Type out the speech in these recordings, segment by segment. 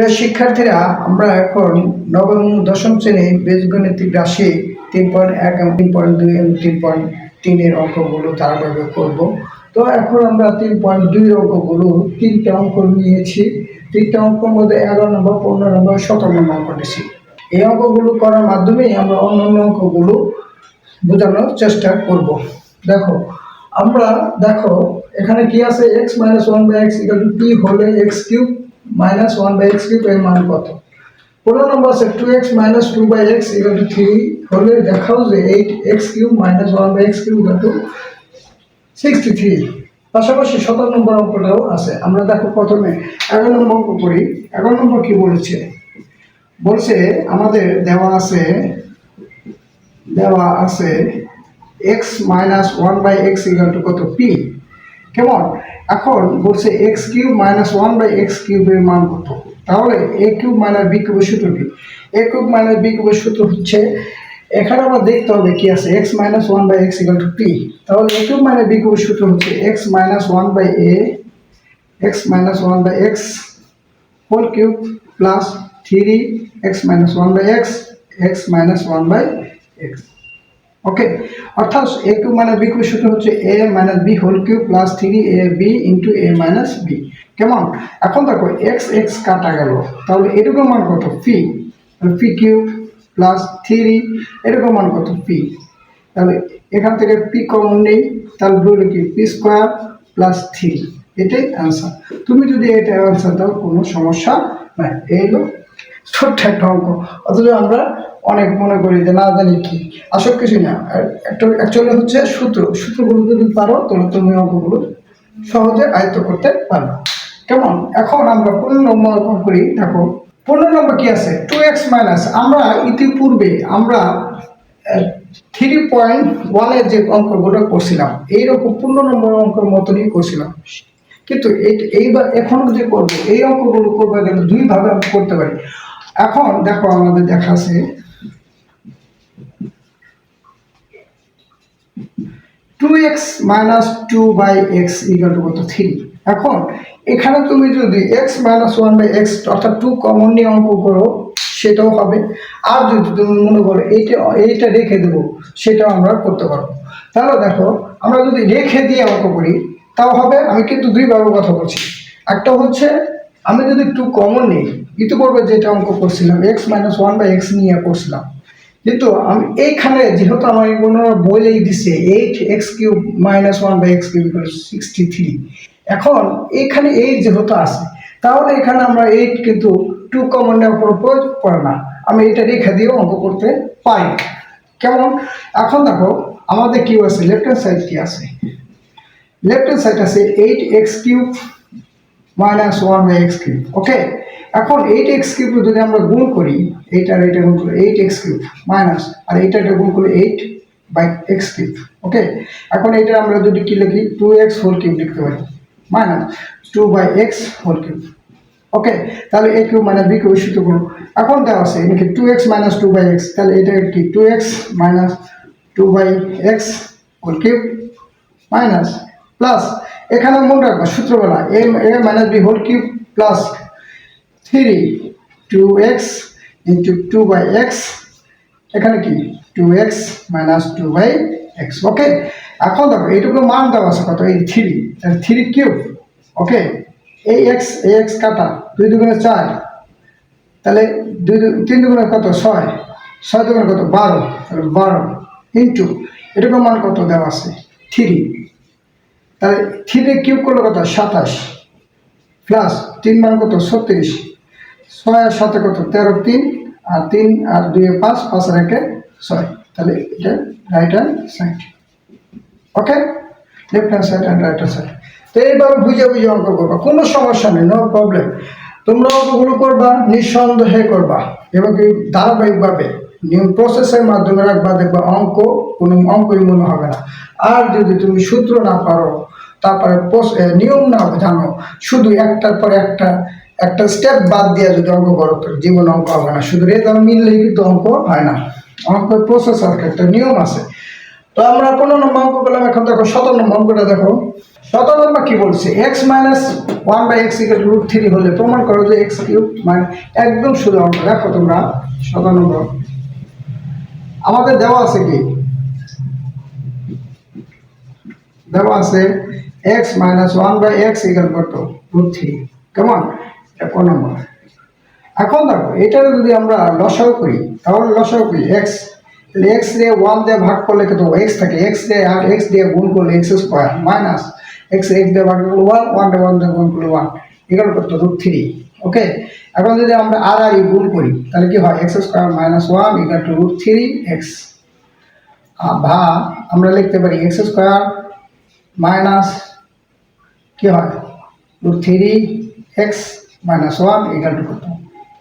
প্রিয় শিক্ষার্থীরা, আমরা এখন নবম ও দশম শ্রেণীর বীজগণিতিক রাশি 3.1 এবং 3.2 এবং 3.3 এর অঙ্কগুলো ধারাবাহিক করব। তো এখন আমরা 3.2 এর অঙ্কগুলো তিনটা অঙ্ক নিয়েছি। তিনটা অঙ্কের মধ্যে 11 নম্বর, 15 নম্বর, 17 নম্বর অঙ্ক নিয়েছি। এই অঙ্কগুলো করার মাধ্যমেই আমরা অন্যান্য অঙ্কগুলো বোঝানোর চেষ্টা করব। দেখো এখানে কি আছে, x - 1/x = p হলে x³ - 1/x³ এর মান কত? 15 নম্বর আছে 2x - 2/x = 3 হলে দেখাও যে 8x³ - 1/x³ = 63। পাশাপাশি 17 নম্বর অঙ্কটাও আছে। আমরা দেখো প্রথমে 11 নম্বর অঙ্ক করি। 11 নম্বর কি বলছে আমাদের দেওয়া আছে x - 1/x = কত? p। কেমন? এখন বলছে x³ - 1/x³ এর মান কত? তাহলে a³ - b³ সূত্র কি? a³ - b³ সূত্র হচ্ছে, এখানে আমরা দেখতে হবে কি আছে, x - 1/x = p। তাহলে a³ - b³ সূত্র হচ্ছে x - 1/x whole cube plus 3x - 1/x x - 1/x। Okay, অর্থাৎ a³ - b³ সূত্র হচ্ছে a - b whole cube plus 3ab * a - b। কেমন? এখন দেখো x কাটা গেল, তাহলে এটুকুর মান কত? p। p³ প্লাস 3 এটুকুর মান কত? p। তাহলে এখান থেকে p কমন নেই, তাহলে বলে কি p² প্লাস 3। এটাই অ্যান্সার। তুমি যদি এটা অ্যান্সার দাও কোনো সমস্যা নাই। এই হলো ছোট্ট একটা অঙ্ক, অথচ আমরা অনেক মনে করি যে না জানি কি, আসল কিছু না। একটা অ্যাকচুয়ালি হচ্ছে সূত্রগুলো যদি পারো তাহলে তুমি অঙ্কগুলো সহজে আয়ত্ত করতে পারো। কেমন? এখন আমরা 15 নম্বর অঙ্ক করি। দেখো 15 নম্বর কি আছে, 2x - আমরা ইতিপূর্বে 3.1 এর যে অঙ্কগুলো করছিলাম এইরকম 15 নম্বর অঙ্কের মতনই করছিলাম, কিন্তু এইবার এখন যে করবো এই অঙ্কগুলো করতে গেলে দুইভাবে আমরা করতে পারি। এখন দেখো আমাদের দেখা আছে 2x - 2/x = কত? 3। এখন এখানে তুমি যদি x - 1/x অর্থাৎ 2 কমন নিয়ে অঙ্ক করো সেটাও হবে, আর যদি তুমি মনে করো এইটা রেখে দেবো সেটাও আমরা করতে পারবো। তাহলে দেখো আমরা যদি রেখে দিয়ে অঙ্ক করি তাও হবে। আমি কিন্তু দুইভাবে কথা বলছি। একটা হচ্ছে আমি যদি 2 কমন নিই, ইতিপূর্বে যেটা অঙ্ক করছিলাম x - 1/x নিয়ে করছিলাম, কিন্তু আমি এইখানে যেহেতু আমার কোনো বলেই দিছে 8x³ - 1/x³ = 63। এখন এইখানে 8 যেহেতু আছে, তাহলে এখানে আমরা 8 কিন্তু 2 কমন নেওয়ার পর প্রয়োজন পড়ে না, আমি এটা রেখে দিয়েও অঙ্ক করতে পারি। কেমন? এখন দেখো আমাদের কি আছে, লেফট হ্যান্ড সাইড কি আছে, লেফট হ্যান্ড সাইড আছে 8x³ - 1/x³। ওকে, এখন 8x³ যদি আমরা গুণ করি, এটা গুণ করি 8x³ মাইনাস আর এটা গুণ করি 8/x³। ওকে, এখন এটা আমরা যদি কি লিখি 2x হোল কিউব লিখতে পারি মাইনাস 2/x হোল কিউব। ওকে, তাহলে a³ - b³ সূত্র করব। এখন দেওয়া আছে নাকি 2x - 2/x, তাহলে এটা কি 2x - 2/x whole cube minus plus এখানে মনে রাখবো সূত্রবেলা a - b whole cube plus 2x * 2/x, এখানে কি 2x - 2/x। ওকে, এখন দেখো এইটুকু মান দেওয়া আছে কত, এই 3³ ওকে, এই x কাটা 2 × 2 = 4, তাহলে 3 × 2 = কত, 6, 6 × 2 = কত, 12, তাহলে 12 ইন্টু এটুকু মান কত দেওয়া আছে 3, তাহলে 3 করলে কত 27 প্লাস 3 মান কত 36, 6 আর 7 কত 13, 3 আর 3 আর 2 5, 5 আর 1 6, তাহলে এটা right hand side. Okay, left hand side and right hand side. তো এইভাবে বুঝে অঙ্ক করবা, কোনো সমস্যা নেই, নো প্রবলেম। তোমরা অঙ্কগুলো করবা, নিঃসন্দেহে করবা এবং ধারাবাহিকভাবে নিয়ম প্রসেসের মাধ্যমে রাখবা, দেখবা কোনো অঙ্কই মনে হবে না। আর যদি তুমি সূত্র না পারো, তারপরে নিয়ম না জানো, শুধু একটার পর একটা স্টেপ বাদ দিয়ে যদি অঙ্ক করো তো জীবন অঙ্ক হবে না। শুধু রেজাল্ট মিললেই কিন্তু অঙ্ক হয় না, অঙ্কের প্রসেস আর একটা নিয়ম আছে। তো আমরা 15 নম্বর অঙ্ক করলাম। এখন দেখো 17 নম্বর অঙ্কটা দেখো। 17 নম্বর কি বলছে x minus 1/x equal to √3 হলে প্রমাণ করো যে এক্স কিউব মানে একদম সোজা অঙ্ক। দেখো তোমরা 17 নম্বর আমাদের দেওয়া আছে কি দেওয়া আছে এক্স মাইনাস 1/x ইকুয়াল কত √3 কেমন এটা কোন নম্বর। এখন দেখো এটা যদি আমরা লসাগু করি তাহলে লসাগু করি এক্স তাহলে এক্স দিয়ে 1 দিয়ে ভাগ করলে কত এক্স থাকে এক্স দিয়ে আর এক্স দিয়ে গুণ করলে x square minus x x দিয়ে ভাগ করলে 1 1 দিয়ে 1 দিয়ে গুণ করলে 1 ইকুয়াল কত √3। ওকে এখন যদি আমরা আর আর গুণ করি তাহলে কি হয় x square minus 1 equal to √3x বা আমরা লিখতে পারি এক্স স্কয়ার মাইনাস কি হয় √3x মাইনাস 1 ইকুয়াল টু কত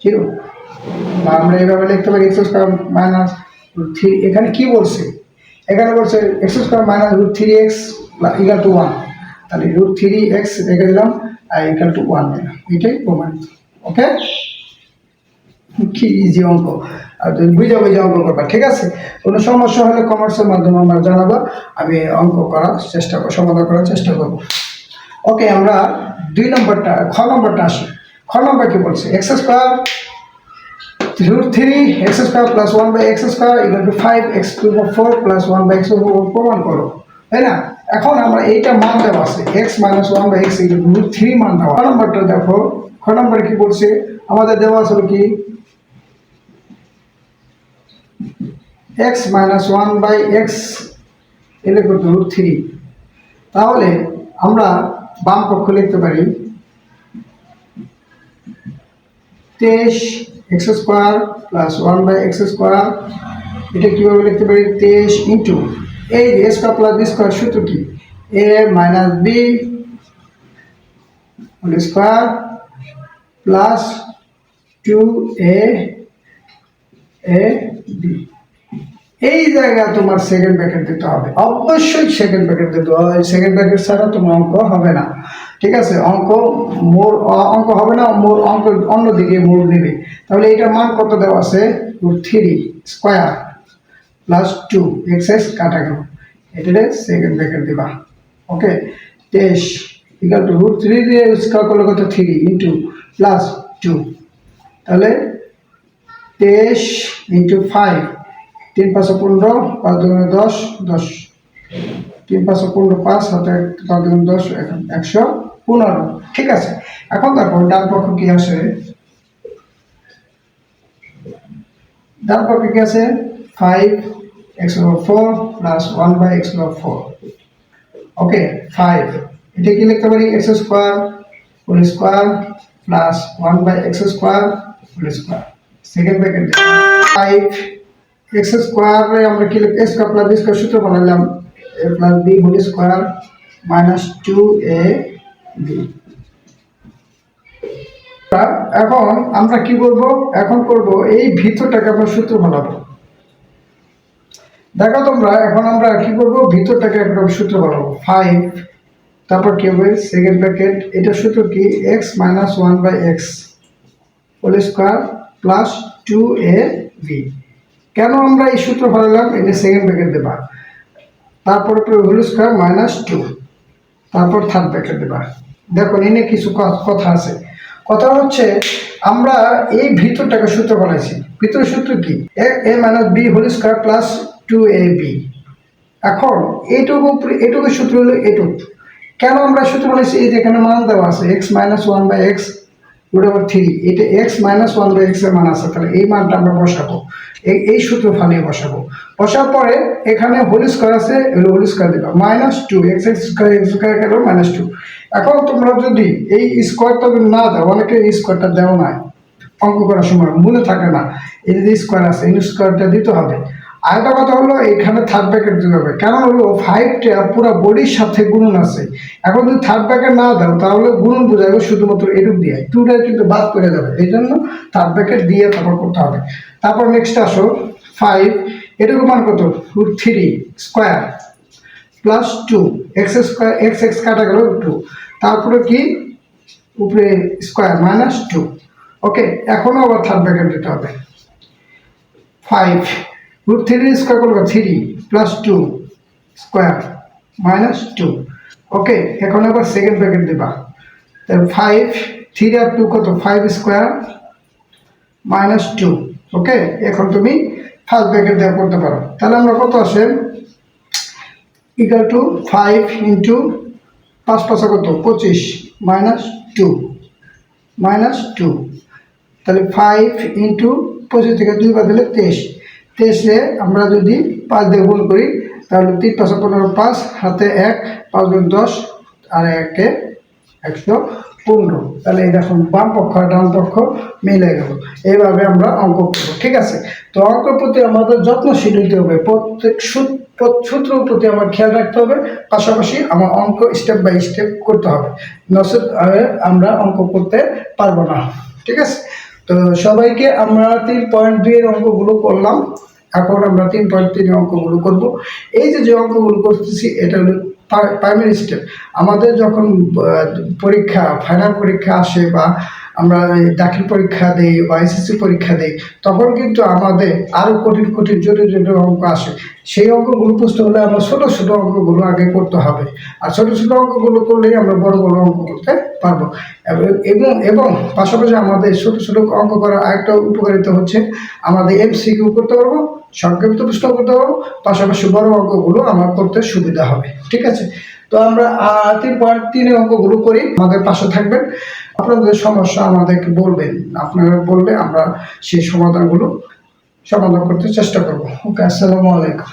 0 বা আমরা এইভাবে লিখতে পারি এক্স স্কয়ার মাইনাস √3 এখানে কি বলছে এখানে বলছে x square minus √3x equal to 1 তাহলে √3x রেখে দিলাম আর ইকুয়াল টু 1 দিলাম এটাই প্রমাণিত। ওকে কি ইজি অঙ্ক আর তুমি বুঝে বুঝে অঙ্ক করবা ঠিক আছে। কোনো সমস্যা হলে কমার্সের মাধ্যমে আমরা জানাবো আমি অঙ্ক করার চেষ্টা করব সমাধান করার চেষ্টা করব। ওকে আমরা 2 নম্বরটা খ নম্বরটা আসি। খ নম্বর কি বলছে x square √3x square plus 1/x square equal to 5x cube 4 plus 1/x প্রমাণ করো তাই না। এখন আমরা এইটা মান দেওয়া আছে x minus 1/x equal to √3 মান দেওয়া। খ নম্বরটা দেখো খ নম্বরে কি বলছে আমাদের দেওয়া আছে কি x minus 1/x equal to √3 তাহলে আমরা বাম পক্ষ লিখতে পারি 23x square plus 1/x square এটা কিভাবে লিখতে পারি 23 ইনটু এই a square plus b square সূত্র কি a minus b whole square plus 2a b এই জায়গায় তোমার সেকেন্ড ব্র্যাকেট দিতে হবে অবশ্যই সেকেন্ড ব্র্যাকেট দিতে হবে সেকেন্ড ব্র্যাকেট ছাড়া তোমার অঙ্ক হবে না ঠিক আছে। অঙ্ক হবে না মোর অঙ্ক অন্যদিকে মোড় নেবে তাহলে এটার মান কত দেওয়া আছে √3 স্কয়ার প্লাস 2x কাটা গেল এটারে সেকেন্ড ব্র্যাকেট দিবা। ওকে 23 ইকুয়াল টু √3 দিয়ে স্কয়ার করলে কত 3 ইনটু প্লাস 2 তাহলে 23 ইনটু 5 3 5 15 5 2 10 10 3 5 15 5 7 5 2 10 115 ঠিক আছে। এখন দেখো ডান পক্ষ কি আসে ডান পক্ষ কি আছে 5x over 4 plus 1/x over 4 ওকে 5 এটা কি লিখতে পারি x square whole square plus 1/x square whole square second bracket 5 x স্কয়ারে আমরা কি লিখব x প্লাস b স্কয়ার সূত্র বানালাম a plus b whole square minus 2ab। এখন আমরা কি করব এখন করব এই ভিতরটাকে আমরা সূত্র বানাবো দেখো তোমরা এখন আমরা কি করব ভিতরটাকে একটা সূত্র বানাবো 5 তারপর কি হবে সেকেন্ড ব্র্যাকেট এটা সূত্র কি x minus 1/x whole square plus 2ab। কেন আমরা এই সূত্র বানালাম এটা সেকেন্ড ব্র্যাকেট দেবা তারপর হোল স্কয়ার মাইনাস 2 তারপর থার্ড ব্র্যাকেট দেবা। দেখো এনে কিছু কথা আছে কথা হচ্ছে আমরা এই ভিতরটাকে সূত্র বানাইছি ভিতরের সূত্র কি a minus b whole square plus 2ab। এখন এইটুকু সূত্র হলো এটুকু কেন আমরা সূত্র বানাইছি এই যে এখানে মান দেওয়া আছে x মাইনাস 1/x √3 এটা x মাইনাস 1/x এর মান আছে তাহলে এই মানটা আমরা বসাবো এই সূত্র ফালিয়ে বসার পরে এখানে হোল স্কয়ার আছে হোল স্কয়ার দিবা মাইনাস 2 x স্কয়ার গেল মাইনাস 2। এখন তোমরা যদি এই স্কয়ারটা না দাও অনেকে এই স্কয়ারটা দেও না অঙ্ক করার সময় মনে থাকে না এই যে স্কয়ার আছে এই স্কয়ারটা দিতে হবে। আরেকটা কথা হলো এখানে থার্ড ব্র্যাকেট দিতে হবে কারণ হলো 5টা পুরো বডির সাথে গুণন আছে এখন যদি থার্ড ব্র্যাকেট না দাও তাহলে গুণন বোঝাবে শুধুমাত্র এটুক দিয়ে 2টা কিন্তু বাদ করে যাবে এই জন্য থার্ড ব্র্যাকেট দিয়ে তারপর করতে হবে। তারপর নেক্সট আসো 5 এটুকু মান কত √3 square plus 2 x square x কাটা গেল 2 তারপরে কি উপরে স্কয়ার মাইনাস 2 ওকে এখনো আবার থার্ড ব্র্যাকেট দিতে হবে 5 √3 স্কয়ার করলে 3 প্লাস 2 স্কয়ার মাইনাস 2 ওকে, এখন আবার সেকেন্ড ব্র্যাকেট দিবা, তাহলে 5 3 আর 2 কত, 5 স্কোয়ার মাইনাস 2। ওকে, এখন তুমি ফার্স্ট ব্র্যাকেট দেওয়া করতে পারো। তাহলে আমরা কত আসে ইকুয়াল টু 5 ইন্টু 5 5 কত 25 মাইনাস 2 মাইনাস 2। তাহলে 5 ইন্টু 25 থেকে 2 বাদ দিলে 23, 23-এ আমরা যদি 5 দিয়ে গুণ করি তাহলে 3 5 15 5 হাতে 1 5 গুণ 10 আর 1-এ 115। তাহলে এই দেখুন বাম পক্ষ আর ডান পক্ষ মিলে গেল। এইভাবে আমরা অঙ্ক করব, ঠিক আছে। তো অঙ্কের প্রতি আমাদের যত্নশীল হতে হবে, প্রত্যেক সূত্রের প্রতি আমার খেয়াল রাখতে হবে, পাশাপাশি আমার অঙ্ক স্টেপ বাই স্টেপ করতে হবে, নচেত আমরা অঙ্ক করতে পারবো না, ঠিক আছে। তো সবাইকে আমরা 3.2 এর অঙ্কগুলো করলাম, এখন আমরা 3.3 এর অঙ্কগুলো করব। এই যে অঙ্কগুলো করতেছি এটা হলো প্রাইমারি স্টেপ। আমাদের যখন পরীক্ষা ফাইনাল পরীক্ষা আসে বা আমরা দাখিল পরীক্ষা দিই বা এসএসসি পরীক্ষা দিই, তখন কিন্তু আমাদের আরও কঠিন কঠিন জটিল জটিল অঙ্ক আসে। সেই অঙ্কগুলো বুঝতে হলে আমরা ছোটো ছোটো অঙ্কগুলো আগে করতে হবে, আর ছোটো ছোটো অঙ্কগুলো করলেই আমরা বড় বড় অঙ্ক করতে পারবো। এবং পাশাপাশি আমাদের ছোটো ছোটো অঙ্ক করার আরেকটা উপকারিতা হচ্ছে আমাদের এমসিকিউ করতে পারবো, সংক্ষিপ্ত প্রশ্ন করতে পারবো, পাশাপাশি বড় অঙ্কগুলো আমার করতে সুবিধা হবে, ঠিক আছে। তো আমরা 3.3 অঙ্কগুলো করি, আমাদের পাশে থাকবেন। আপনাদের সমস্যা আমাদেরকে বলবেন, আপনারা বললে আমরা সেই সমাধান করতে চেষ্টা করবো। ওকে, আসসালামু আলাইকুম।